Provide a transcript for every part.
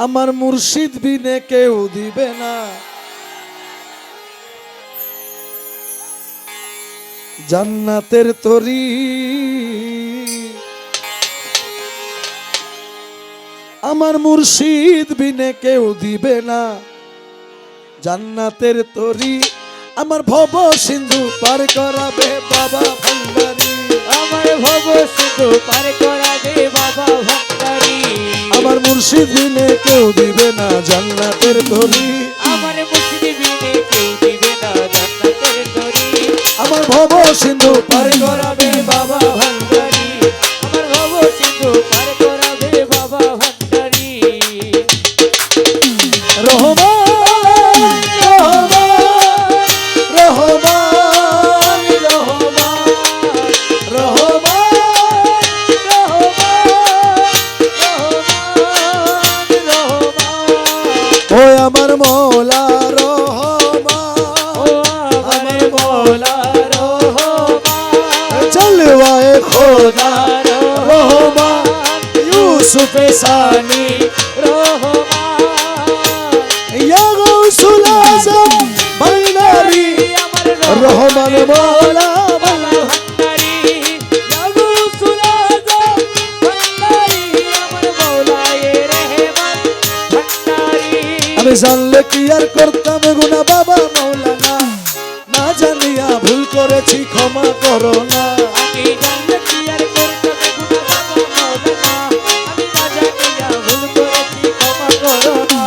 আমার মুর্শিদ বিনে কেউ দিবে না জান্নাতের তরি। আমার মুর্শিদ বিনে কেউ দিবে না জান্নাতের তরি। আমার ভব সিন্ধু পার করাবে বাবা ভান্ডারি। আমার ভব সিন্ধু পার করাবে বাবা ভান্ডারি। আমার মুর্শিদ বিনে কেউ দিবে না জান্নাতের তরি। আমার মুর্শিদ বিনে কেউ দিবে না জান্নাতের তরি। আমার ভব সিন্ধু পার করাবে বাবা ভান্ডারি। আমার ভব সিন্ধু পার করাবে বাবা ভান্ডারি। রহমান আমার মৌলা রহমান, আমার মৌলা রহমান, জলওয়ায়ে খোদা রহমান, ইউসুফ সানি রহমান, ইয়া গৌসুল আজম ভান্ডারি। আমার রহমান মৌলা ভান্ডারি, ইয়া গৌসুল আজম ভান্ডারি, আমার মৌলায়ে রহমান ভান্ডারি। আমি জানলে কি আর করতাম গুনা বাবা মৌলানা, না জানিয়া ভুল করেছি ক্ষমা করো না। আমি জানলে কি আর করতাম গুনাহ বাবা মওলানা, আমি না জানিয়া ভুল করেছি ক্ষমা করো না।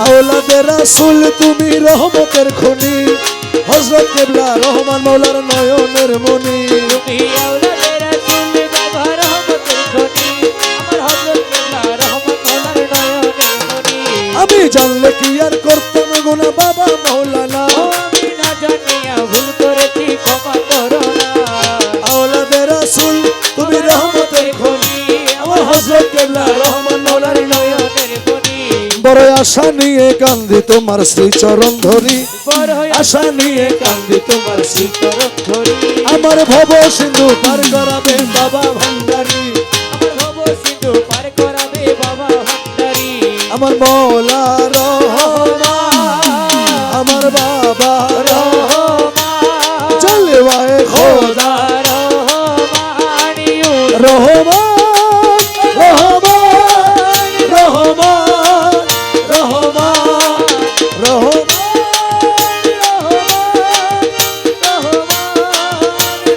আওলাদে রাসূল তুমি রহমতের খনি, হযরত কিবলা রহমান মৌলার নয়নের মনি। তুমি আওলাদে রাসূল বাবা রহমতের খনি, আমার হযরত কিবলা রহমান মওলার নয়নের মনি। আমি জানলে কি আর করতাম গুনাহ বাবা মৌলানা, আমি না জানিয়া ভুল করেছি ক্ষমা করো না। আওলাদে রাসূল তুমি রহমতের খনি, আমার হযরত কিবলা রহমান মৌলার নয়নের মনি। বড় আশা নিয়ে কান্দি তোমার শ্রীচরণ ধরি, বড় আশা নিয়ে কান্দি তোমার শ্রীচরণ ধরি। আমার ভব সিন্ধু পার করাবে বাবা ভান্ডারি। আমার ভব সিন্ধু পার করাবে বাবা ভান্ডারি। আমার মৌলা রহমান, আমার বাবা রহমান, জলওয়ায়ে খোদা রহমান, রহমান রহমান রহমান রহমান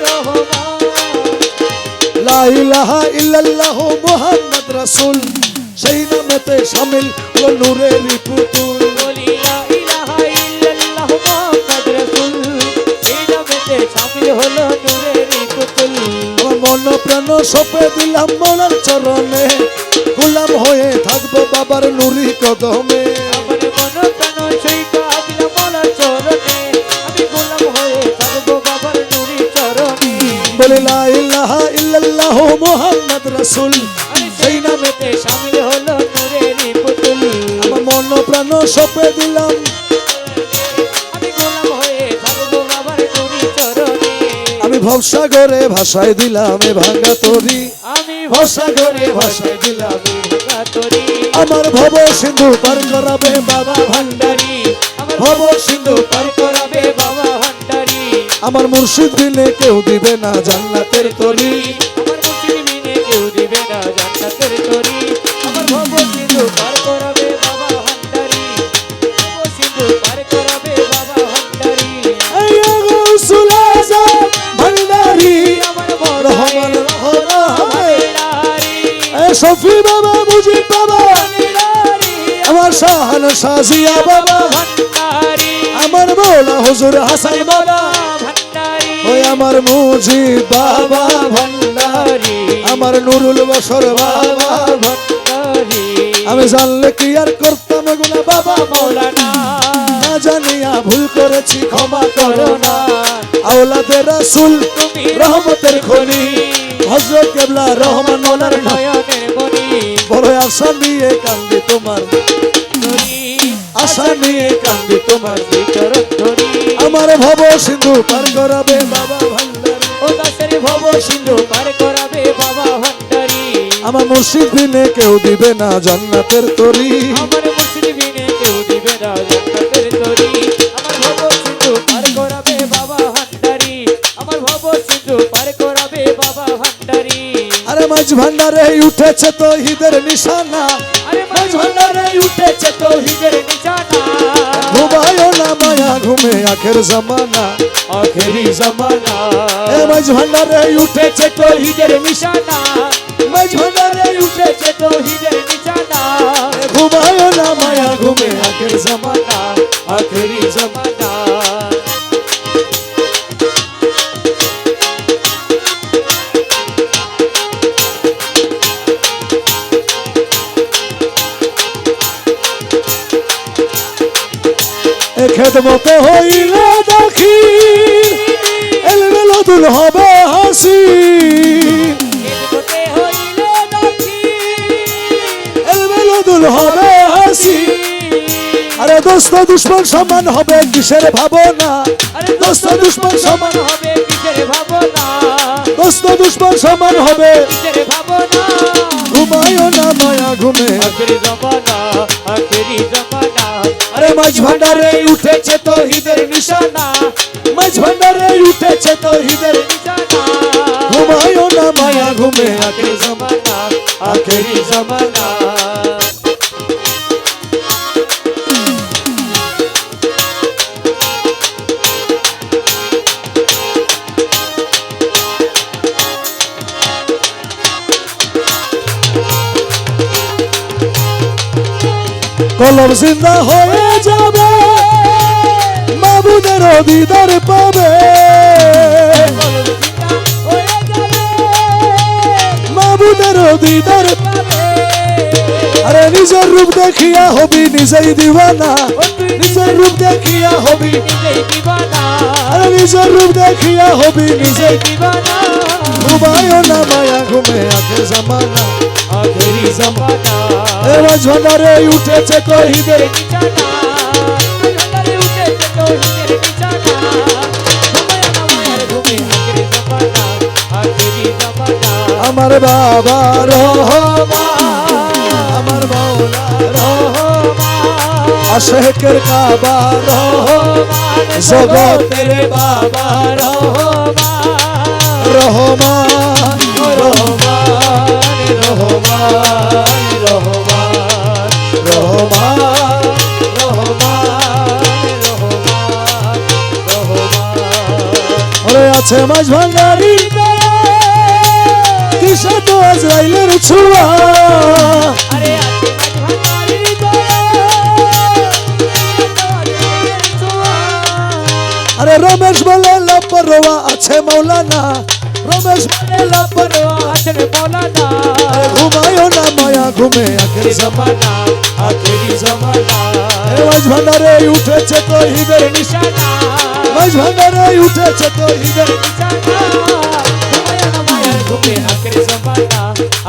রহমান। লা ইলাহা ইল্লাল্লাহু মুহাম্মদ রাসূল, সেই নামেতে শামিল হলো নূরের পুতুল। বলি লা ইলাহা ইল্লাল্লাহু মুহাম্মদ রাসূল, এই নামেতে শামিল হলো নূরের পুতুল। আমার মন প্রাণ সঁপে দিলাম মৌলার চরণে, গোলাম হয়ে থাকবো বাবার নুরি কদমে। আমার মন প্রাণ সইকা দিলাম মওলার চরণে, আমি গোলাম হয়ে থাকবো বাবার নূরি চরণে। বলি লা ইলাহা ইল্লাল্লাহু মুহাম্মদ রাসূল, সেই নামেতে শামিল হলো নূরের পুতুল। আমার মন প্রাণ সঁপে দিলাম, আমি গোলাম হয়ে থাকবো বাবার নূরি চরণে। আমি ভবসাগরে ভাসায় দিলাম এ ভাঙা তরি। আমি ভবসাগরে ভাসায় দিলাম ভাঙা তরি। আমার ভব সিন্ধু পার করাবে বাবা ভান্ডারি, আমার ভব সিন্ধু পার করাবে বাবা ভান্ডারি। আমার মুর্শিদ বিনে কেউ দিবে না জান্নাতের তরি। আমার মুর্শিদ বিনে কেউ দিবে না জান্নাতের তরি। আমার ভব সিন্ধু পার করাবে বাবা ভান্ডারি, ভব সিন্ধু পার করাবে বাবা ভান্ডারি। ইয়া গৌসুল আজম ভান্ডারি, আমার রহমান রহমান ভান্ডারি, এ শফি বাবা মুজিব বাবা, আমার শাহান শাজিয়া বাবা, ভান্ডারি, আমার মৌলা হুজুর হাসান বাবা, ভান্ডারি, ওই আমার মুজিব বাবা ভান্ডারি, আমার নুরুল বশর বাবা ভান্ডারি। আমি জানলে কি আর করতাম গুনাহ বাবা মওলানা, না জানিয়া ভুল করেছি ক্ষমা করো না। করোনা, আওলাদে রাসূল তুমি রহমতের খনি, হযরত কিবলা রহমান মৌলার নয়নের মনি। বড় আশা নিয়ে কান্দি তোমার, আশা নিয়ে কান্দি তোমার চরণ ধরি, আমার ভব সিন্ধু পার করাবে বাবা ভান্ডারি। ও দাসের ভব সিন্ধু পার করাবে বাবা ভান্ডারি। আমার মুর্শিদ বিনে কেউ দিবে না জান্নাতের তরি। আমার মুর্শিদ বিনে কেউ দিবে না জান্নাতের তরি। আমার ভব সিন্ধু পার করাবে বাবা ভান্ডারি। আমার ভব সিন্ধু পার করাবে বাবা ভান্ডারি। আরে মাঝ ভান্ডারে উঠেছে তৌহিদের নিশানা, আরে মাঝ ভান্ডারে উঠেছে তৌহিদের নিশানা। ঘুমায়ও না মায়া ঘুমে আখের জামানা, আখেরি জামানা। এ মাঝ ভান্ডারে উঠেছে তৌহিদের নিশানা, মাঝ ভান্ডারে উঠেছে তৌহিদের নিশানা। ঘুমায়ও না মায়া ঘুমে আখের জামানা, আখেরি জামানা। এ খেদমতে হইলে দাখিল এলবেলো দুল হবে হাসিন, খেদমতে হইলে দাখিল এলবেলো দুল হবে হাসিন। আরে দোস্ত দুশ্মন সমান হবে কিসের ভাবনা, আরে দোস্ত দুশ্মন সমান, হবে কিসের ভাবনা, দোস্ত দুশ্মন সমান হবে। কিসের ভাবনা। ঘুমায়ও না মায়া ঘুমে, আখেরি জামানা, আখেরি জামানা। আরে মাঝ ভান্ডারে উঠেছে তৌহিদের নিশানা, মাঝ ভান্ডারে উঠেছে তৌহিদের। নিশানা। ঘুমায়ও না মায়া ঘুমে আখেরি জামানা, আখেরি জামানা। কলম জিন্দা হয়ে যাবে, মাবুদের দিদার পাবে, মাবুদের দিদার। আরে নিজের রূপ দেখিয়া হবি নিজেই দিওয়ানা, নিজের রূপ দেখিয়া হবি, আরে নিজের রূপ দেখিয়া হবি নিজেই। ঘুমায়ও না মায়া ঘুমে আখের জামানা, আখেরি জামানা। এ মাঝ ভান্ডারে উঠেছে তৌহিদের। নিশানা, ভান্ডারে উঠেছে তৌহিদের নিশানা। ঘুমায় না মায়ের ঘুমে আখেরি জামানা, আখেরি জামানা। আমার বাবা রহমান, আমার মাওলা রহমান, আশেকের কাবা রহমান, জগতের বাবা রহমান, রহমান রহমান, রহমান, রহমান, রহমান, রহমান, রহমান, রহমান। ওরে আছে মাঝ ভান্ডারি দিশা তো আজরাইলের ছোঁয়া, আরে আছে মাঝ ভান্ডারির দয়া, ছোঁয়া। আরে রমেশ বলে লাপরোয়া আছে মৌলানা, রমেশ বলে লাপরোয়া আছেন মৌলানা। আরে ঘুমায়ও না মায়া ঘুমে আখের জামানা, আখেরি জামানা। এ মাঝ ভান্ডারে উঠেছে তৌহিদের। নিশানা, মাঝ ভান্ডারে উঠেছে তৌহিদের। নিশানা। ঘুমায় না মায়ের ঘুমে আখেরি জামানা,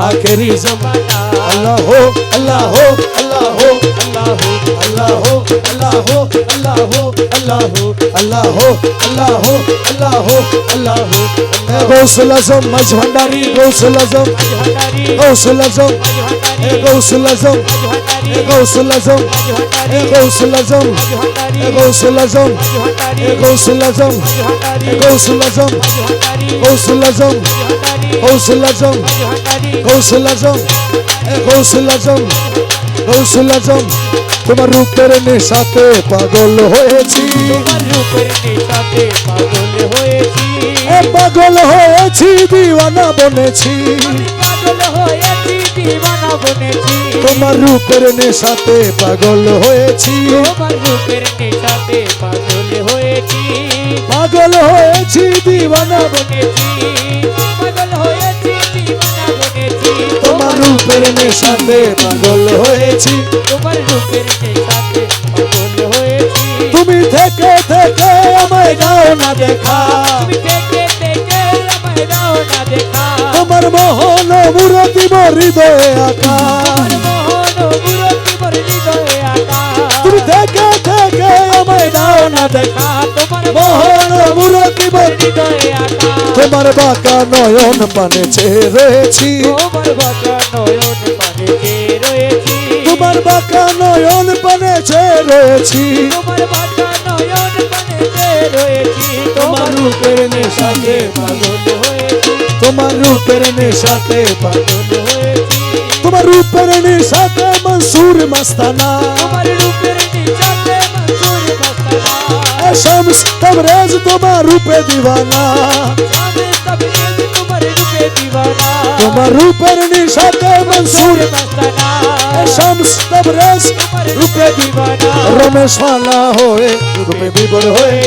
আখেরি জামানা। আল্লাহ হো আল্লাহ হো আল্লাহ হো আল্লাহু, আল্লাহ হো আল্লাহ হো আল্লাহ হো আল্লাহু, আল্লাহ হো আল্লাহ হো আল্লাহ হো আল্লাহু। গৌসুল আজম মাঝ ভান্ডারি, গৌসুল আজম, মাঝ ভান্ডারি, গৌসুল আজম, মাঝ ভান্ডারি, গৌসুল আজম, মাঝ ভান্ডারি, গৌসুল আজম, মাঝ ভান্ডারি, গৌসুল আজম, মাঝ ভান্ডারি, গৌসুল আজম, মাঝ ভান্ডারি, গৌসুল আজম, মাঝ ভান্ডারি, গৌসুল আজম, মাঝ ভান্ডারি, গৌসুল আজম, মাঝ ভান্ডারি, গৌসুল আজম, মাঝ ভান্ডারি, গৌসুল আজম, গৌসুল আজম, গৌসুল আজম। তোমার রূপের নেশাতে পাগল হয়েছি, তোমার রূপের নেশাতে পাগল হয়েছি, পাগল হয়েছি দিওয়ানা বনেছি, পাগল হয়েছি দিওয়ানা বনেছি। তোমার রূপের নেশাতে পাগল হয়েছি, তোমার রূপের নেশাতে পাগল হয়েছি, পাগল হয়েছি দিওয়ানা বনেছি, পাগল হয়েছি দিওয়ানা বনেছি। তোমার রূপের নেশাতে পাগল হয়েছি, তোমার রূপের নেশাতে পাগল হয়েছি। তুমি থেকে থেকে আমায় দাও না দেখা, তুমি থেকে থেকে আমায় দাও না দেখা, তোমার মোহন মূরতি হৃদয়ে আঁকা, তোমার মোহন মূরতি মোর হৃদয়ে আঁকা। তুমি থেকে থেকে আমায় দাও না দেখা, তোমার মোহন মূরতি জীবন হৃদয়ে আঁকা তোমার বাঁকা নয়ন পানে চেয়ে রয়েছি তোমার বাঁকা নয়ন পানে চেয়ে রয়েছি তোমার বাঁকা নয়ন পানে চেয়ে রয়েছি তোমার বাঁকা নয়ন পানে চেয়ে রয়েছি তোমার রূপের নেশাতে পাগল হয়েছি তোমার রূপের নেশাতে পাগল হয়েছি তোমার রূপের নেশাতে মনসুর মস্তানা তোমার রূপের নেশাতে মনসুর মস্তানা শামস তবরেজ তোমার রূপে দিওয়ানা শামে তবরেজ তোমার রূপে দিওয়ানা তোমার রূপের নেশাতে মনসুর মস্তানা শামস তবরেজ তোমার রূপে দিওয়ানা রমেশ ওয়ালা হয়ে রূপে বিবর হয়ে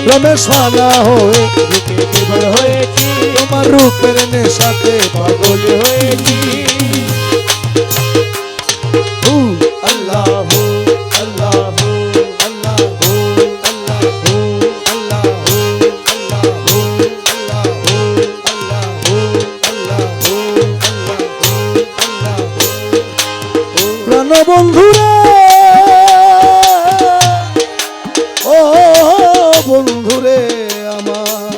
রমেশ ওয়ালা হয়ে রূপে বিভোর হয়েছি তোমার রূপের নেশাতে পাগল হয়েছি হু আল্লাহ হু আল্লাহ হু আল্লাহ হু আল্লাহ হু আল্লাহ হু আল্লাহ হু আল্লাহ হু আল্লাহ হু আল্লাহ হু আল্লাহ হু প্রাণ বন্ধুরে ও বন্ধুরে আমার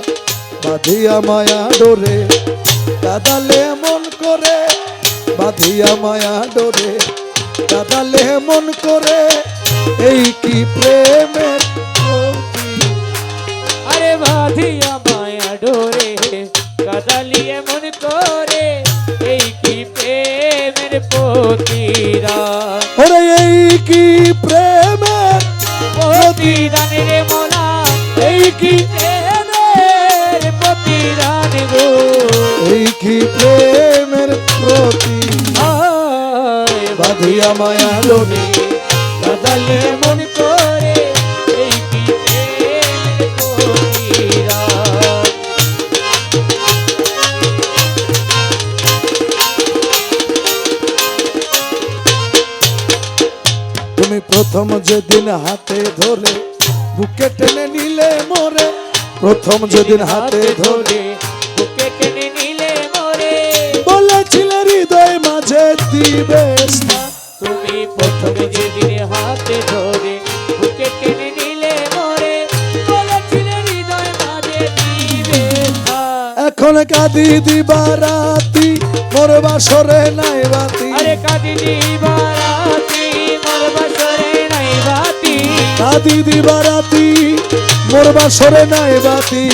বাঁধিয়া মায়া ডোরে কাদালে মন করে বাঁধিয়া মায়া ডোরে কাদালে মন করে এই কি প্রেমের প্রতীক। আরে বাঁধিয়া মায়া ডোরে কাদালিয়ে মন করে এই কি প্রেমের প্রতিদান ওরে এই কি প্রেমের প্রতিদান রে মোলা এই কি প্রেমের প্রতিদান গো এই কি প্রেমের প্রতি আয় বাঁধিয়া মায়া ডোরে কাদালে মন করে এই কি প্রেমের প্রতিদান তুমি প্রথম যেদিন হাতে ধরে বুকে টেনে নিলে মোরে প্রথম যেদিন হাতে ধরে বুকে টেনে নিলে মোরে বলেছিলে হৃদয় মাঝে দিবে স্থান। তুমি প্রথম যেদিন হাতে ধরে বুকে টেনে নিলে মোরে বলেছিলে হৃদয় মাঝে দিবে স্থান। এখন কাঁদি দিবা রাতি মোর বাসরে নাই বাতি আরে কাঁদি দিবা রাতি মোর বাসরে নাই বাতি কাঁদি দিবা রাতি মোর বাসরে নাই বাতি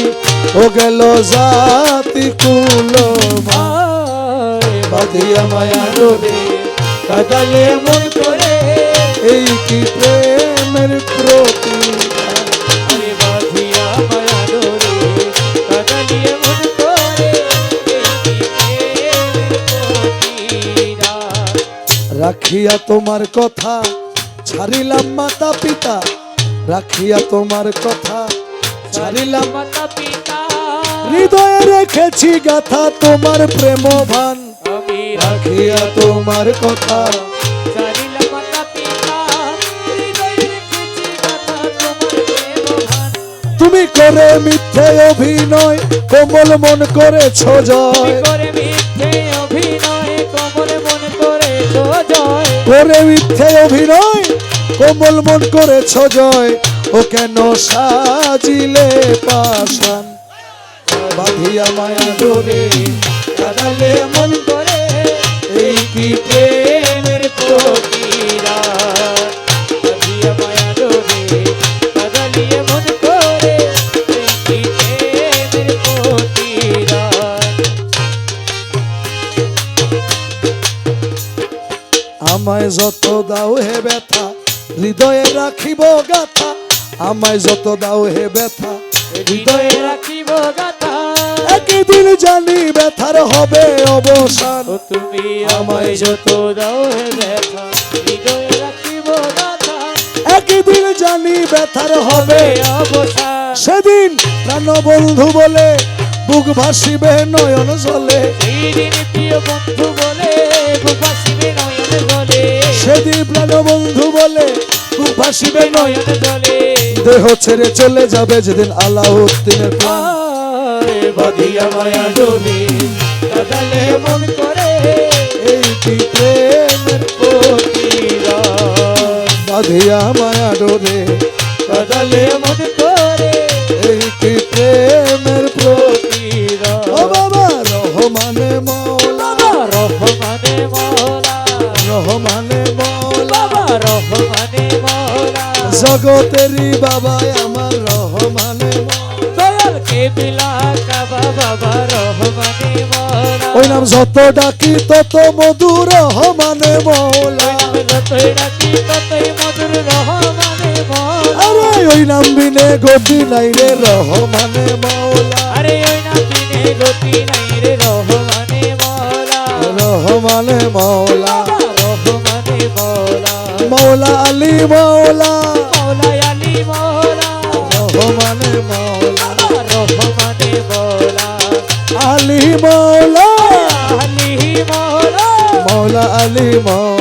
ও গেল জাতি কুলো আয় বাঁধিয়া মায়া ডোরে কাদালে মন করে এই কি প্রেমের প্রতীক। আরে বাঁধিয়া মায়া ডোরে কাদালিয়ে মন করে এই কি প্রেমের প্রতিদান। রাখিয়া তোমার কথা ছাড়িলাম মাতা পিতা রাখিয়া তোমার কথা ছাড়িলাম মাতা পিতা হৃদয়ে রেখেছি গাথা তোমার প্রেম ভান আমি রাখিয়া তোমার কথা ছাড়িলাম মাতা পিতা হৃদয়ে রেখেছি কথা তোমার প্রেম ভান। তুমি করে মিথ্যে অভিনয় কোমল মন করেছ জয় তুমি করে মিথ্যে অভিনয় কোমল মন করে জয় করে মিথ্যে অভিনয় কোমল মন করেছ জয় ও কেন সাজিলে পাশান বাঁধিয়া মায়া ডোরে কাদালে মন করে এই কি প্রেমের প্রতিদান। বাঁধিয়া মায়া ডোরে কাদালিয়ে মন করে এই কি প্রেমের প্রতিদান। আমায় যত দাও হে ব্যথা হৃদয়ে রাখিব গাথা আমায় যত দাও হে ব্যথা হৃদয়ে রাখিব গাথা একদিন জানি ব্যথার হবে অবসান ও তুমি আমায় যত দাও হে ব্যথা হৃদয়ে রাখিব গাথা একদিন জানি ব্যথার হবে হবে অবসান। সেদিন প্রাণ বন্ধু বলে বুক ভাসিবে নয়ন জলে সেদিন প্রিয় বন্ধু বলে বুবাসিবে নয়ন জলে সেদিন প্রাণ বন্ধু বলে বুক ভাসিবে নয়ন নয়ন জলে দেহ ছেড়ে চলে যাবে যেদিন আলাউদ্দিনের প্রাণ আয় বাঁধিয়া মায়া ডোরে কাদালে মন করে এই কি প্রেমের প্রতিদান। বাঁধিয়া মায়া ডোরে কাদালে মন করে এই কি প্রেমের রহমানে মওলা জগতেরই বাবা আমার রহমানে মওলা। দয়াল কেবলা কাবা বাবা রহমানে মওলা ওই নাম যত ডাকি তত মধু রহমানে মওলা। যতই ডাকি ততই মধুর রহমানে মওলা আরে ওই নাম বিনে গতি নাই রে রহমানে মওলা। আরে ওই নাম বিনে গতি নাই রে রহমানে মওলা রহমানে মওলা রহমানে মওলা মওলা আলী মওলা মওলা আলী মওলা রহমানে মওলা রহমানে মওলা আলী মওলা আলী মওলা মওলা আলী মওলা